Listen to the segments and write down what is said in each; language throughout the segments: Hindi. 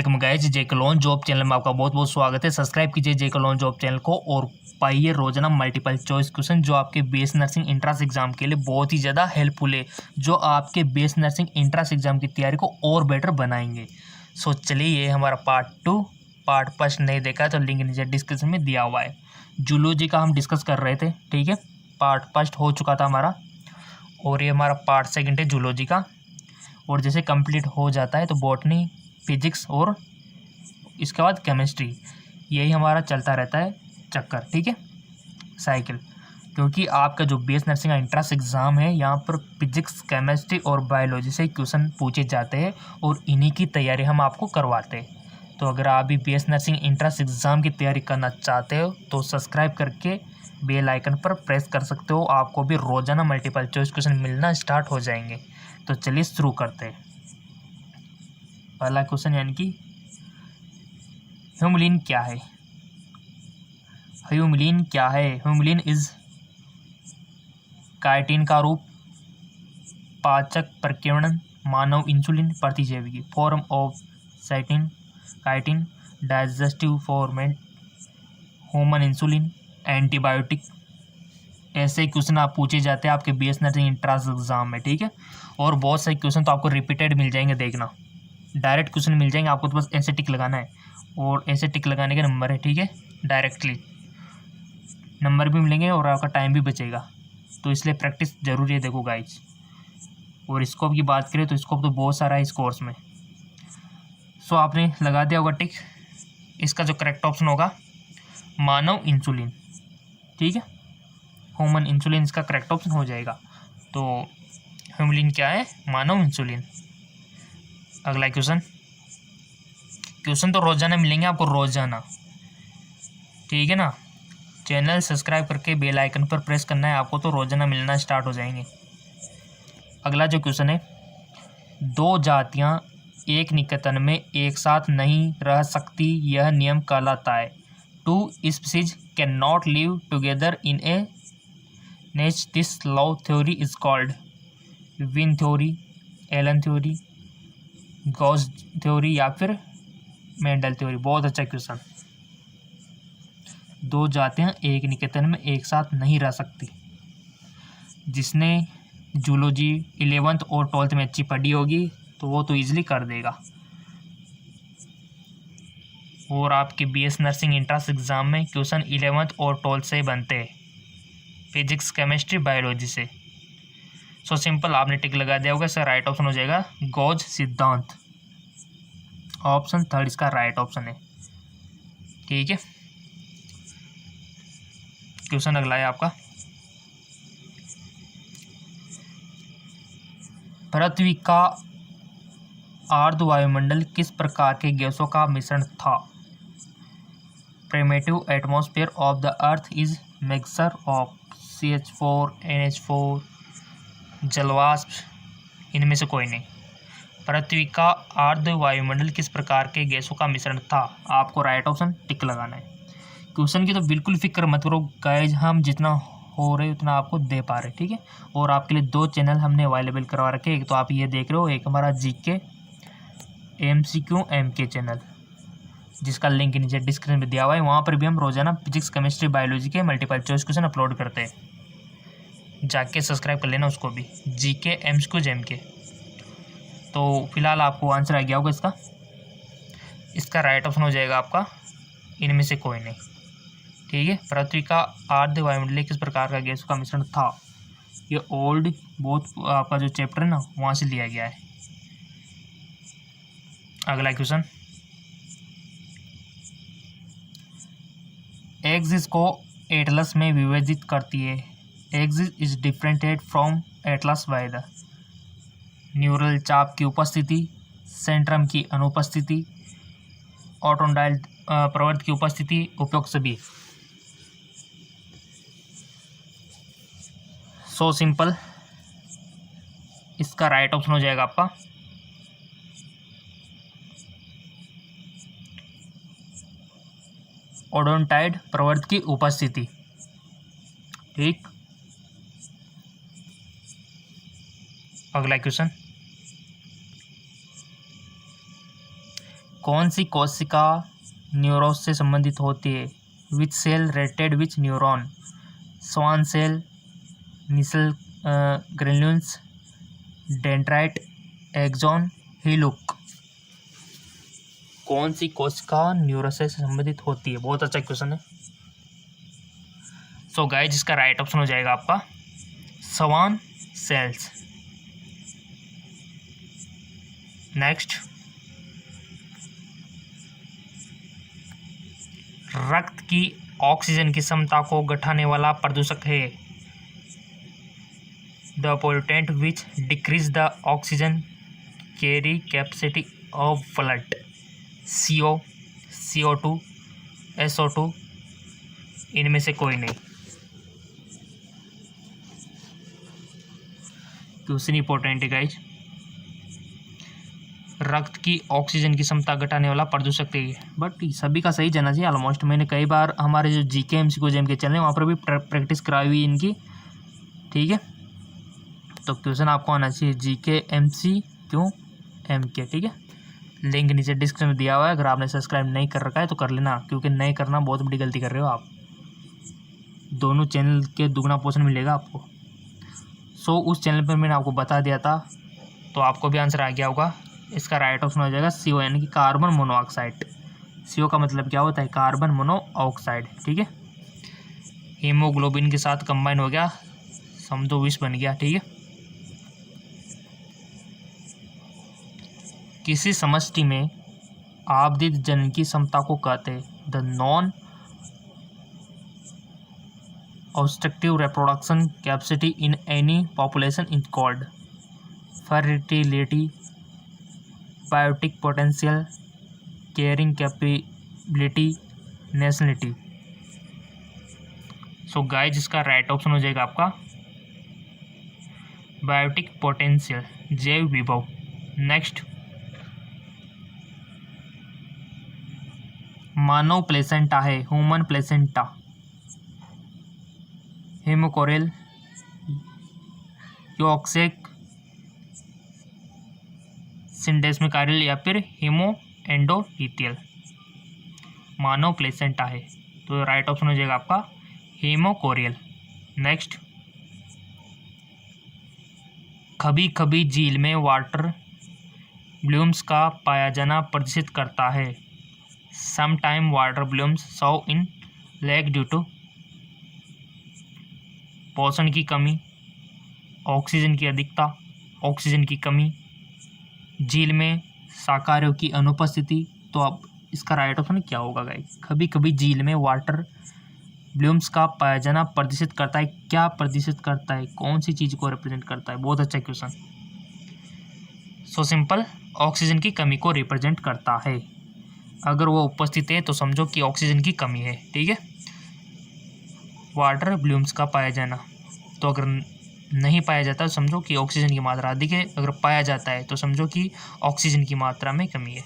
वेलकम गाइस, जेके लॉन जॉब चैनल में आपका बहुत बहुत स्वागत है। सब्सक्राइब कीजिए जेके लॉन जॉब चैनल को और पाइए रोजाना मल्टीपल चॉइस क्वेश्चन जो आपके बीएस नर्सिंग एंट्रेंस एग्जाम के लिए बहुत ही ज़्यादा हेल्पफुल है, जो आपके बीएस नर्सिंग एंट्रेंस एग्जाम की तैयारी को और बेटर बनाएंगे। सो चलिए, ये हमारा पार्ट 2। पार्ट फर्स्ट नहीं देखा है तो लिंक नीचे डिस्क्रिप्शन में दिया हुआ है। जूलॉजी का हम डिस्कस कर रहे थे, ठीक है। पार्ट फर्स्ट हो चुका था हमारा और ये हमारा पार्ट सेकेंड है जूलॉजी का। और जैसे कंप्लीट हो जाता है तो बॉटनी, फिजिक्स और इसके बाद केमिस्ट्री, यही हमारा चलता रहता है चक्कर, ठीक है, साइकिल। क्योंकि आपका जो बीएस नर्सिंग का एंट्रेंस एग्ज़ाम है, यहाँ पर फिजिक्स, केमिस्ट्री और बायोलॉजी से क्वेश्चन पूछे जाते हैं और इन्हीं की तैयारी हम आपको करवाते हैं। तो अगर आप भी बीएस नर्सिंग एंट्रेंस एग्ज़ाम की तैयारी करना चाहते हो तो सब्सक्राइब करके बेल आइकन पर प्रेस कर सकते हो। आपको भी रोज़ाना मल्टीपल चॉइस क्वेश्चन मिलना स्टार्ट हो जाएंगे। तो चलिए शुरू करते हैं। पहला क्वेश्चन यानी कि ह्यूमुलिन क्या है। ह्यूमुलिन क्या है? ह्यूमुलिन इज काइटिन का रूप, पाचक प्रकीर्णन, मानव इंसुलिन, प्रतिजैविकी, form of chitin chitin, digestive format, human insulin, antibiotic. ऐसे क्वेश्चन आप पूछे जाते हैं आपके बीएस नर्सिंग एंट्रेंस एग्जाम में, ठीक है। और बहुत सारे क्वेश्चन तो आपको रिपीटेड मिल जाएंगे, देखना डायरेक्ट क्वेश्चन मिल जाएंगे आपको, तो बस ऐसे टिक लगाना है और ऐसे टिक लगाने के नंबर है, ठीक है। डायरेक्टली नंबर भी मिलेंगे और आपका टाइम भी बचेगा, तो इसलिए प्रैक्टिस ज़रूरी है। देखो गाइज, और स्कोप की बात करें तो स्कोप तो बहुत सारा है इस कोर्स में। सो आपने लगा दिया होगा टिक। इसका जो करेक्ट ऑप्शन होगा मानव इंसुलिन, ठीक है। ह्यूमन इंसुलिन इसका करेक्ट ऑप्शन हो जाएगा। तो ह्यूमुलिन क्या है? मानव इंसुलिन। अगला क्वेश्चन तो रोजाना मिलेंगे आपको, रोजाना, ठीक है ना। चैनल सब्सक्राइब करके बेल आइकन पर प्रेस करना है आपको, तो रोजाना मिलना स्टार्ट हो जाएंगे। अगला जो क्वेश्चन है, दो जातियां एक निकेतन में एक साथ नहीं रह सकती, यह नियम कहलाता है। Two species can not live together in a niche, this law theory is called win theory, Allen theory, Gause theory या फिर मेंडल थ्योरी। बहुत अच्छा क्वेश्चन। दो जातियां एक निकेतन में एक साथ नहीं रह सकती, जिसने जूलॉजी 11th और 12th में अच्छी पढ़ी होगी तो वो तो इजीली कर देगा। और आपके बीएस नर्सिंग एंट्रेंस एग्जाम में क्वेश्चन 11th और 12th से बनते हैं, फिजिक्स, केमिस्ट्री, बायोलॉजी से। सो सिंपल, आपने टिक लगा दिया होगा, इसका राइट ऑप्शन हो जाएगा गॉस सिद्धांत। ऑप्शन थर्ड इसका राइट ऑप्शन है, ठीक है। क्वेश्चन अगला है आपका, पृथ्वी का आर्द्र वायुमंडल किस प्रकार के गैसों का मिश्रण था? Primitive atmosphere of the earth is mixture of CH4, NH4, जलवाष्प, इनमें से कोई नहीं। पृथ्वी का आर्द्र वायुमंडल किस प्रकार के गैसों का मिश्रण था? आपको राइट ऑप्शन टिक लगाना है। क्वेश्चन की तो बिल्कुल फिक्र मत करो गाइज, हम जितना हो रहे उतना आपको दे पा रहे, ठीक है। और आपके लिए दो चैनल हमने अवेलेबल करवा रखे, एक तो आप ये देख रहे हो, एक हमारा GK MCQ MK चैनल, जिसका लिंक नीचे डिस्क्रिप्शन में दिया हुआ है। वहाँ पर भी हम रोजाना फिजिक्स, केमिस्ट्री, बायोलॉजी के मल्टीपल चॉइस क्वेश्चन अपलोड करते हैं, जाके सब्सक्राइब कर लेना उसको भी, GK MCQ MK। तो फिलहाल आपको आंसर आ गया होगा इसका। इसका राइट ऑप्शन हो जाएगा आपका इनमें से कोई नहीं, ठीक है। पृथ्वी का आर्द्र वायुमंडल किस प्रकार का गैसों का मिश्रण था, ये ओल्ड बहुत आपका जो चैप्टर है ना, वहाँ से लिया गया है। अगला क्वेश्चन, एक्सिस को एटलस में विभाजित करती है। Axis is differentiated from atlas by the neural चाप की उपस्थिति, सेंट्रम की अनुपस्थिति, ऑटोडाइल प्रवर्त की उपस्थिति, उपयुक्त सभी। सो सिंपल, इसका राइट ऑप्शन हो जाएगा आपका ओडोंटाइड प्रवर्त की उपस्थिति, ठीक। अगला क्वेश्चन, कौन सी कोशिका न्यूरॉन्स से संबंधित होती है? विच सेल रेटेड विच न्यूरॉन? स्वान सेल, मिसल ग्रेन्यूल्स, डेंड्राइट, एक्सॉन, हिलुक। कौन सी कोशिका न्यूरॉन से संबंधित होती है? बहुत अच्छा क्वेश्चन है। सो गाइस, जिसका राइट ऑप्शन हो जाएगा आपका स्वान सेल्स। नेक्स्ट, रक्त की ऑक्सीजन की क्षमता को घटाने वाला प्रदूषक है? The pollutant which decrease the oxygen carry capacity of blood. CO, CO2, SO2, इनमें से कोई नहीं। क्वेश्चन इंपॉर्टेंट है गाइज। रक्त की ऑक्सीजन की क्षमता घटाने वाला प्रदूषक है, बट सभी का सही जाना चाहिए ऑलमोस्ट। मैंने कई बार हमारे जो GK MCQ जेम के चैनल है वहाँ पर भी प्रैक्टिस कराई हुई इनकी, ठीक है। तो क्वेश्चन आपको आना चाहिए GK MCQ MK, ठीक है। लिंक नीचे डिस्क्रिप्शन में दिया हुआ है, अगर आपने सब्सक्राइब नहीं कर रखा है तो कर लेना, क्योंकि नहीं करना बहुत बड़ी गलती कर रहे हो आप। दोनों चैनल के दुगना पोर्शन मिलेगा आपको। सो उस चैनल पर मैंने आपको बता दिया था, तो आपको भी आंसर आ गया होगा। इसका राइट ऑप्शन हो जाएगा CO, यानी कि कार्बन मोनोऑक्साइड। CO का मतलब क्या होता है? कार्बन मोनोऑक्साइड, ठीक है। हीमोग्लोबिन के साथ कंबाइन हो गया, समझो विष बन गया, ठीक है। किसी समष्टि में आपदित जनन की क्षमता को कहते हैं? The non obstructive reproduction capacity in any population is called fertility, biotic potential, carrying capability, nationality. So guys, जिसका राइट ऑप्शन हो जाएगा आपका बायोटिक पोटेंशियल, जैव विभव। नेक्स्ट, मानव प्लेसेंटा है, human placenta, haemochorial, yolk sac, syndesmochorial या फिर हेमो एंडोथीलियल। मानव प्लेसेंटा है, तो राइट ऑप्शन हो जाएगा आपका हेमोकोरियल। नेक्स्ट, कभी कभी झील में वाटर ब्लूम्स का पाया जाना प्रदर्शित करता है? Sometime water blooms show in lake due to पोषण की कमी, ऑक्सीजन की अधिकता, ऑक्सीजन की कमी, झील में शाकाहारियों की अनुपस्थिति। तो अब इसका राइट ऑप्शन क्या होगा गाइस? कभी कभी झील में वाटर ब्लूम्स का पाया जाना प्रदर्शित करता है। क्या प्रदर्शित करता है? कौन सी चीज़ को रिप्रेजेंट करता है? बहुत अच्छा क्वेश्चन। सो सिंपल, ऑक्सीजन की कमी को रिप्रेजेंट करता है। अगर वो उपस्थित है तो समझो कि ऑक्सीजन की कमी है, ठीक है। वाटर ब्लूम्स का पाया जाना, तो अगर नहीं पाया जाता तो समझो कि ऑक्सीजन की मात्रा अधिक है, अगर पाया जाता है तो समझो कि ऑक्सीजन की मात्रा में कमी है।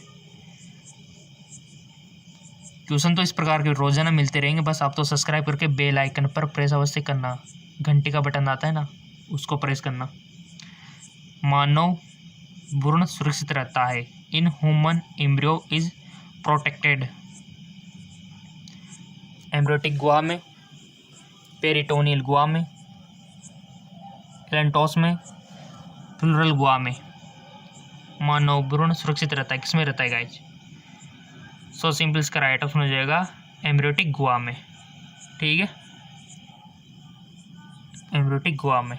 क्वेश्चन तो इस प्रकार के रोजाना मिलते रहेंगे, बस आप तो सब्सक्राइब करके बेल आइकन पर प्रेस अवश्य करना। घंटे का बटन आता है ना, उसको प्रेस करना। मानव भ्रूण सुरक्षित रहता है। In human embryo is protected. एम्ब्रियोटिक गुहा में, पेरिटोनियल गुहा में, एलेंटोस में, प्लूरल गुहा में मानव भ्रूण सुरक्षित रहता है। किसमें रहता है गाइज? सो सिंपल, इसका राइट ऑप्शन हो जाएगा एम्ब्रियोटिक गुहा में, ठीक है। एम्ब्रियोटिक गुहा में।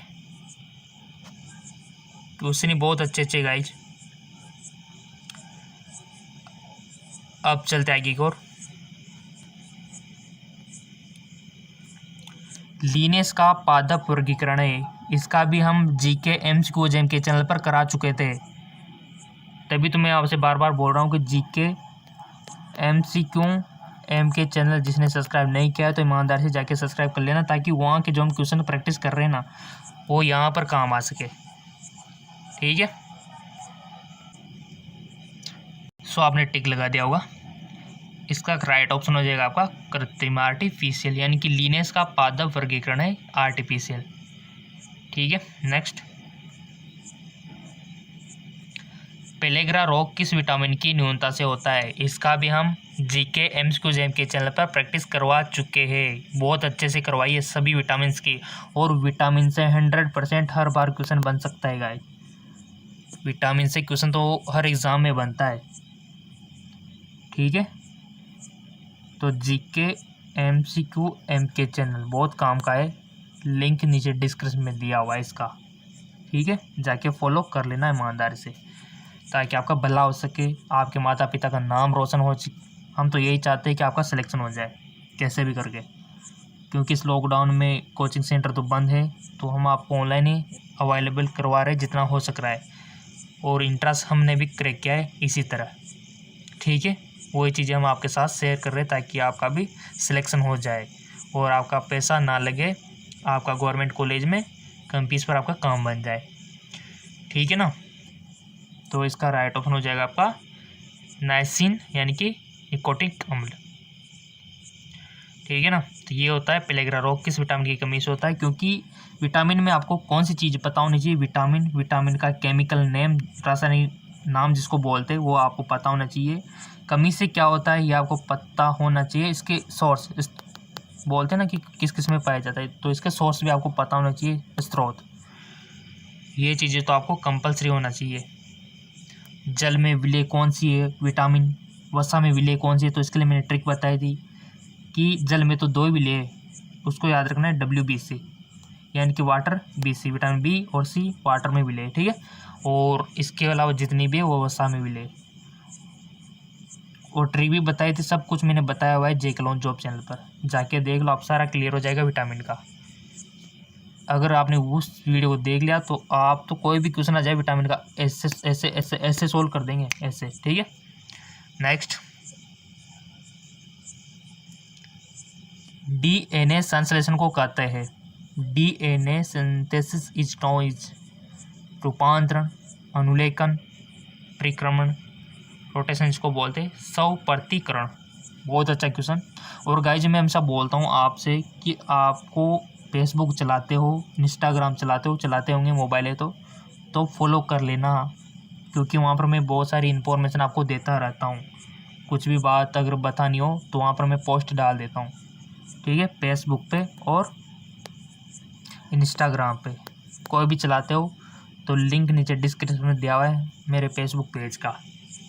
क्वेश्चन ही बहुत अच्छे गाइज। अब चलते आगे की ओर। लीनेस का पादप वर्गीकरण है, इसका भी हम GK MCQ जेम के चैनल पर करा चुके थे, तभी तो मैं आपसे बार बार बोल रहा हूँ कि GK MCQ M के चैनल जिसने सब्सक्राइब नहीं किया है तो ईमानदार से जाके सब्सक्राइब कर लेना, ताकि वहाँ के जो हम क्वेश्चन प्रैक्टिस कर रहे हैं ना वो यहाँ पर काम आ सके, ठीक है। सो आपने टिक लगा दिया होगा। इसका राइट ऑप्शन हो जाएगा आपका कृत्रिम, आर्टिफिशियल, यानी कि लीनेस का पादप वर्गीकरण है आर्टिफिशियल, ठीक है। नेक्स्ट, पेलेग्रा रोग किस विटामिन की न्यूनता से होता है? इसका भी हम जीके एमसीक्यूज के चैनल पर प्रैक्टिस करवा चुके हैं, बहुत अच्छे से करवाई है सभी विटामिन की। और विटामिन से 100% हर बार क्वेश्चन बन सकता है गाइस। विटामिन से क्वेश्चन तो हर एग्ज़ाम में बनता है, ठीक है। तो जीके एमसीक्यू के चैनल बहुत काम का है, लिंक नीचे डिस्क्रिप्शन में दिया हुआ है इसका, ठीक है। जाके फॉलो कर लेना ईमानदारी से, ताकि आपका भला हो सके, आपके माता पिता का नाम रोशन हो। हम तो यही चाहते हैं कि आपका सिलेक्शन हो जाए कैसे भी करके, क्योंकि इस लॉकडाउन में कोचिंग सेंटर तो बंद है, तो हम आपको ऑनलाइन ही अवेलेबल करवा रहे हैं जितना हो सक रहा है। और इंट्रेंस हमने भी क्रैक किया है इसी तरह, ठीक है। वही चीज़ें हम आपके साथ शेयर कर रहे हैं ताकि आपका भी सिलेक्शन हो जाए और आपका पैसा ना लगे, आपका गवर्नमेंट कॉलेज में कम फीस पर आपका काम बन जाए, ठीक है ना। तो इसका राइट ऑप्शन हो जाएगा आपका नाइसिन, यानी कि निकोटिक अम्ल, ठीक है ना। तो ये होता है पेलेग्रा रोग किस विटामिन की कमी से होता है, क्योंकि विटामिन में आपको कौन सी चीज़ पता होनी चाहिए। विटामिन का केमिकल नेम, रासायनिक नाम जिसको बोलते हैं, वो आपको पता होना चाहिए। कमी से क्या होता है ये आपको पता होना चाहिए। इसके सोर्स बोलते हैं ना कि किस किस में पाया जाता है, तो इसके सोर्स भी आपको पता होना चाहिए, स्रोत। ये चीज़ें तो आपको कंपलसरी होना चाहिए। जल में विलेय कौन सी है विटामिन, वसा में विलेय कौन सी है, तो इसके लिए मैंने ट्रिक बताई थी कि जल में तो 2 विलेय है, उसको याद रखना है, WBC यानी कि वाटर, BC विटामिन बी और सी वाटर में विलेय, ठीक है। और इसके अलावा जितनी भी है वो वसा में विलेय। और ट्रिक भी बताई थी, सब कुछ मैंने बताया हुआ है जेकलॉन जॉब चैनल पर, जाके देख लो, आप सारा क्लियर हो जाएगा विटामिन का। अगर आपने उस वीडियो को देख लिया तो आप तो कोई भी क्वेश्चन आ जाए विटामिन का ऐसे ऐसे ऐसे ऐसे सोल्व कर देंगे ऐसे, ठीक है। नेक्स्ट, DNA संश्लेषण को कहते हैं। DNA synthesis is known is रूपांतरण, अनुलेखन, परिक्रमण, रोटेशन इसको बोलते हैं, स्वप्रतिकरण। बहुत अच्छा क्वेश्चन। और गाइज मैं हमेशा बोलता हूँ आपसे कि आपको फेसबुक चलाते हो, इंस्टाग्राम चलाते होंगे, मोबाइल है तो फॉलो कर लेना, क्योंकि वहाँ पर मैं बहुत सारी इन्फॉर्मेशन आपको देता रहता हूँ। कुछ भी बात अगर बतानी हो तो वहाँ पर मैं पोस्ट डाल देता हूँ, ठीक है। फेसबुक पे और इंस्टाग्राम पे कोई भी चलाते हो तो लिंक नीचे डिस्क्रिप्शन में दिया हुआ है मेरे फेसबुक पेज का,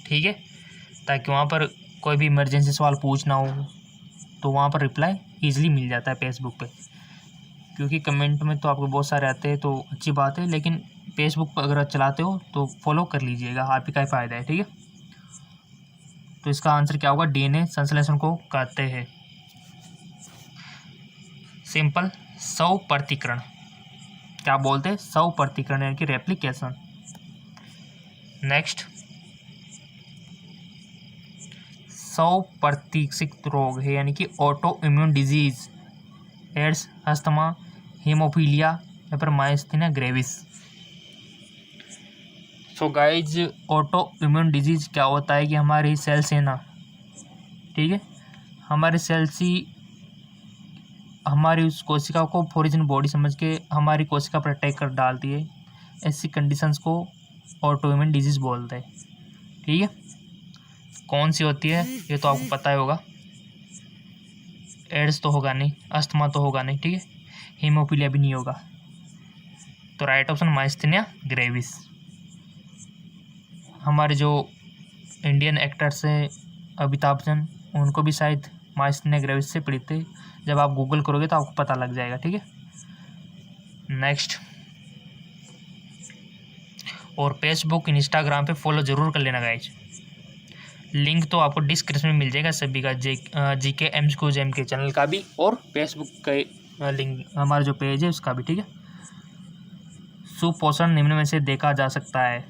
ठीक है। ताकि वहाँ पर कोई भी इमरजेंसी सवाल पूछना हो तो वहाँ पर रिप्लाई ईजिली मिल जाता है फेसबुक पे, क्योंकि कमेंट में तो आपको बहुत सारे आते हैं तो अच्छी बात है, लेकिन फेसबुक पर अगर चलाते हो तो फॉलो कर लीजिएगा, आप ही का ही फ़ायदा है, ठीक है। तो इसका आंसर क्या होगा, DNA संश्लेषण को कहते हैं। सिंपल, स्वप्रतिकरण। क्या बोलते हैं, स्वप्रतिकरण यानी कि रेप्लिकेशन। नेक्स्ट, स्वप्रतिक्षित रोग है यानी कि autoimmune disease, AIDS, asthma, haemophilia या फिर myasthenia gravis. So guys, autoimmune disease क्या होता है कि हमारी सेल्स है ना, ठीक है, हमारे सेल्स ही हमारी उस कोशिका को फॉरिन बॉडी समझ के हमारी कोशिका पर अटैक कर डालती है। ऐसी कंडीशंस को ऑटो इम्यून डिजीज बोलते हैं, ठीक है। कौन सी होती है ये तो आपको पता ही होगा, एड्स तो होगा नहीं, अस्थमा तो होगा नहीं, ठीक है, हीमोफीलिया भी नहीं होगा। तो राइट ऑप्शन माइस्थीनिया ग्रेविस। हमारे जो इंडियन एक्टर्स हैं अमिताभ बच्चन, उनको भी शायद माइस्थीनिया ग्रेविस से पीड़ित थे। जब आप गूगल करोगे तो आपको पता लग जाएगा, ठीक है। नेक्स्ट, और फेसबुक इंस्टाग्राम पे फॉलो ज़रूर कर लेना गाइज, लिंक तो आपको डिस्क्रिप्शन में मिल जाएगा सभी का, जीके एमसीक्यूज के चैनल का भी और फेसबुक का लिंक, हमारा जो पेज है उसका भी, ठीक है। सुपोषण निम्न में से देखा जा सकता है।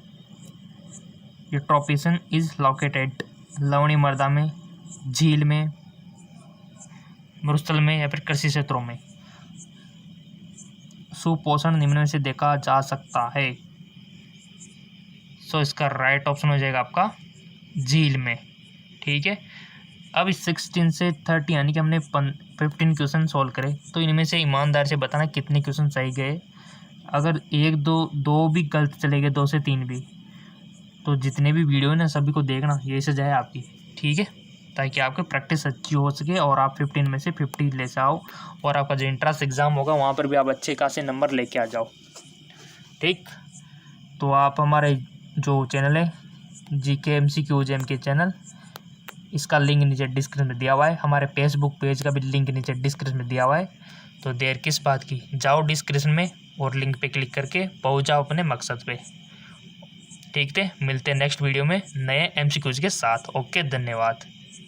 यूट्रोपिसन इज लोकेटेड लवणी मृदा में, झील में, मरुस्थल में या फिर कृषि क्षेत्रों में। सुपोषण निम्न में से देखा जा सकता है, सो इसका राइट ऑप्शन हो जाएगा आपका झील में, ठीक है। अब इस 16 से 30 यानी कि हमने 15 क्वेश्चन सॉल्व करे, तो इनमें से ईमानदार से बताना कितने क्वेश्चन सही गए। अगर 1 2 भी गलत चले गए, 2 से 3 भी, तो जितने भी वीडियो हैं ना सभी को देखना, यही सजा है आपकी, ठीक है, ताकि आपकी प्रैक्टिस अच्छी हो सके और आप 15 में से 50 ले जाओ और आपका जो इंट्रांस एग्ज़ाम होगा वहाँ पर भी आप अच्छे खासे नंबर लेके आ जाओ, ठीक। तो आप हमारे जो चैनल है GK MCQ के चैनल, इसका लिंक नीचे डिस्क्रिप्शन में दिया हुआ है, हमारे फेसबुक पेज का भी लिंक नीचे डिस्क्रिप्शन में दिया हुआ है। तो देर किस बात की, जाओ डिस्क्रिप्शन में और लिंक पे क्लिक करके पहुंच जाओ अपने मकसद पे, ठीक है। मिलते हैं नेक्स्ट वीडियो में नए MCQs के साथ। ओके, धन्यवाद।